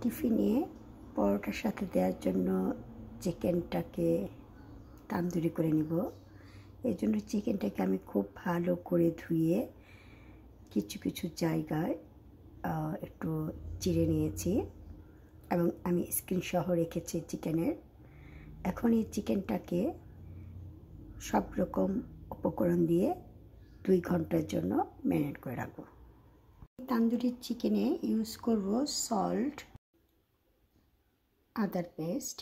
টিফিনে পরোটার সাথে দেওয়ার জন্য চিকেনটাকে তান্দুরি করে নিব। এই জন্য চিকেনটাকে আমি খুব ভালো করে ধুয়ে কিছু কিছু জায়গায় একটু চিড়ে নিয়েছি এবং আমি স্কিন সহ রেখেছি চিকেনের। এখন এই চিকেনটাকে সব রকম উপকরণ দিয়ে 2 ঘন্টার জন্য ম্যারিনেট করে রাখবো। তান্দুরি চিকেনে ইউজ করব সল্ট, আদার পেস্ট,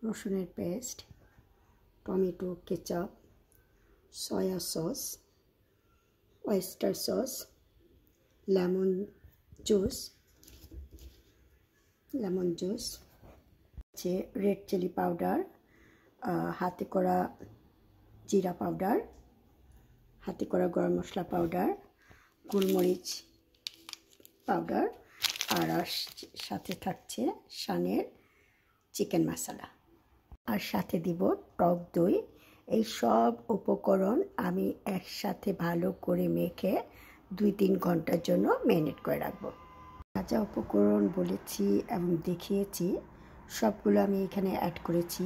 রসুনের paste, tomato ketchup, soya sauce, oyster sauce, lemon juice, red chilli powder, হাতে করা জিরা পাউডার, হাতে করা গরম মশলা পাউডার, গোলমরিচ পাউডার, আর সাথে থাকছে শানের চিকেন মশলা, আর সাথে দিব টক দই। এই সব উপকরণ আমি একসাথে ভালো করে মেখে 2-3 ঘন্টার জন্য ম্যারিনেট করে রাখবো। যা উপকরণ বলেছি এবং দেখিয়েছি সবগুলো আমি এখানে অ্যাড করেছি।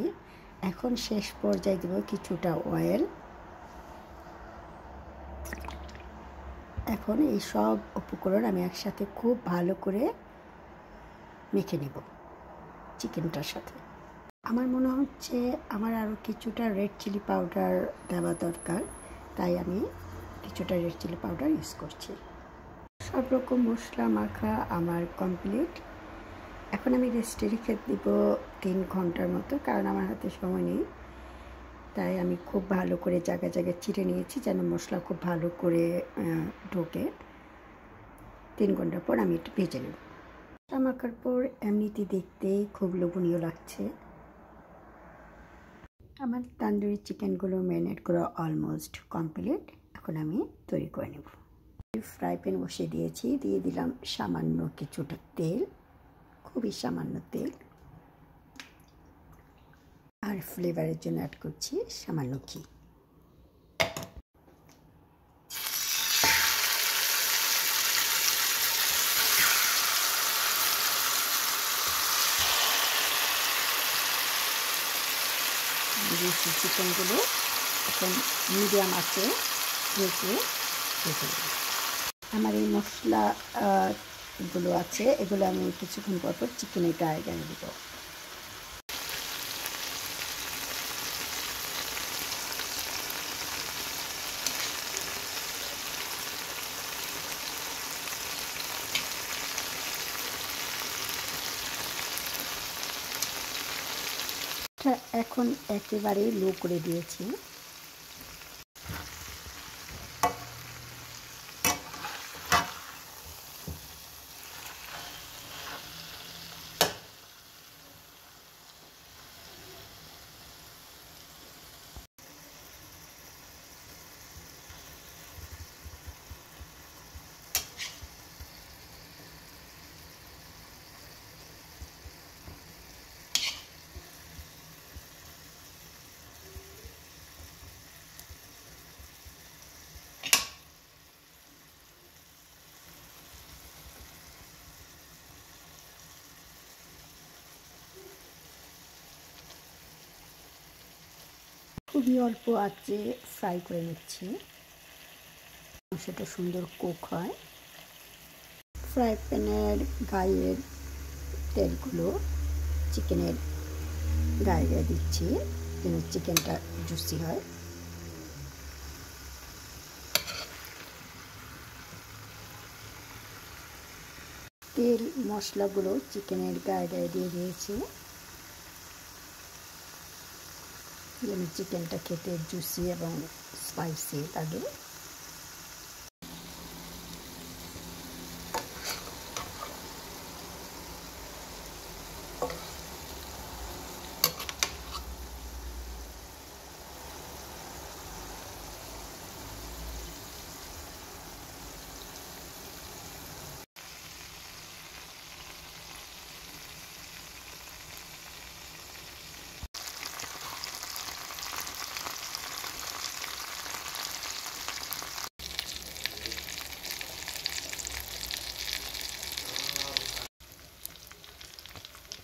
এখন শেষ পর্যায়ে দেব কিছুটা অয়েল। এখন এই সব উপকরণ আমি একসাথে খুব ভালো করে মেখে নেব চিকেনটার সাথে। আমার মনে হচ্ছে আমার আরও কিছুটা রেড চিলি পাউডার দেওয়া দরকার, তাই আমি কিছুটা রেড চিলি পাউডার ইউজ করছি। সব রকম মশলা মাখা আমার কমপ্লিট। এখন আমি রেস্টে রেখে দিব 3 ঘন্টার মতো, কারণ আমার হাতে সময় নেই। তাই আমি খুব ভালো করে জায়গায় জায়গায় চিড়ে নিয়েছি যেন মশলা খুব ভালো করে ঢোকে। 3 ঘন্টা পর আমি একটু ভেজে নেব। মশলা মাখার পর এমনিতে দেখতে খুব লোভনীয় লাগছে। আমার তান্দুরি চিকেনগুলো ম্যারিনেট করা অলমোস্ট কমপ্লিট। এখন আমি তৈরি করে নেব। ফ্রাই প্যান বসিয়ে দিয়েছি, দিয়ে দিলাম সামান্য কিছুটা তেল, খুবই সামান্য তেল, আর ফ্লেভারের জন্য অ্যাড করছি সামান্য ঘি। চিকেনগুলো এখন মিডিয়াম আছে ভেজে আমার এই মশলাগুলো আছে, এগুলো আমি কিছুক্ষণ পর পর চিকেনের গায়ে গায়ে দেব। এখন একেবারে লো করে দিয়েছি। খুবই অল্প আঁচে ফ্রাই করে নিচ্ছি, সেটা সুন্দর কুক হয়। ফ্রাই প্যানের গায়ের তেলগুলো চিকেনের গায়ে গায়ে দিচ্ছি যেন চিকেনটা জুসি হয়। তেল মশলাগুলো চিকেনের গায়ে গায়ে দিয়ে দিয়েছি যেন চিকেনটা খেতে জুসি এবং স্পাইসি লাগে।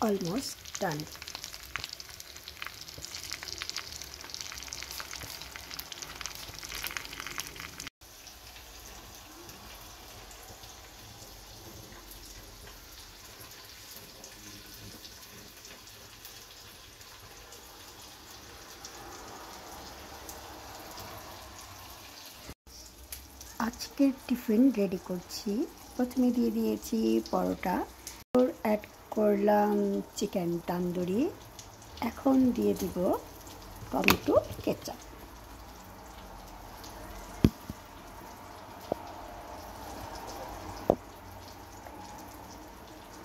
Almost done. আজকের টিফিন রেডি করছি। প্রথমে দিয়ে দিয়েছি পরোটা, অ্যাড করলাম চিকেন তান্দুরি, এখন দিয়ে দিব টমেটো কেচাপ।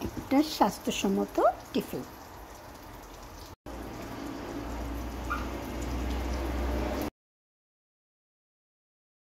একটা স্বাস্থ্যসম্মত টিফিন।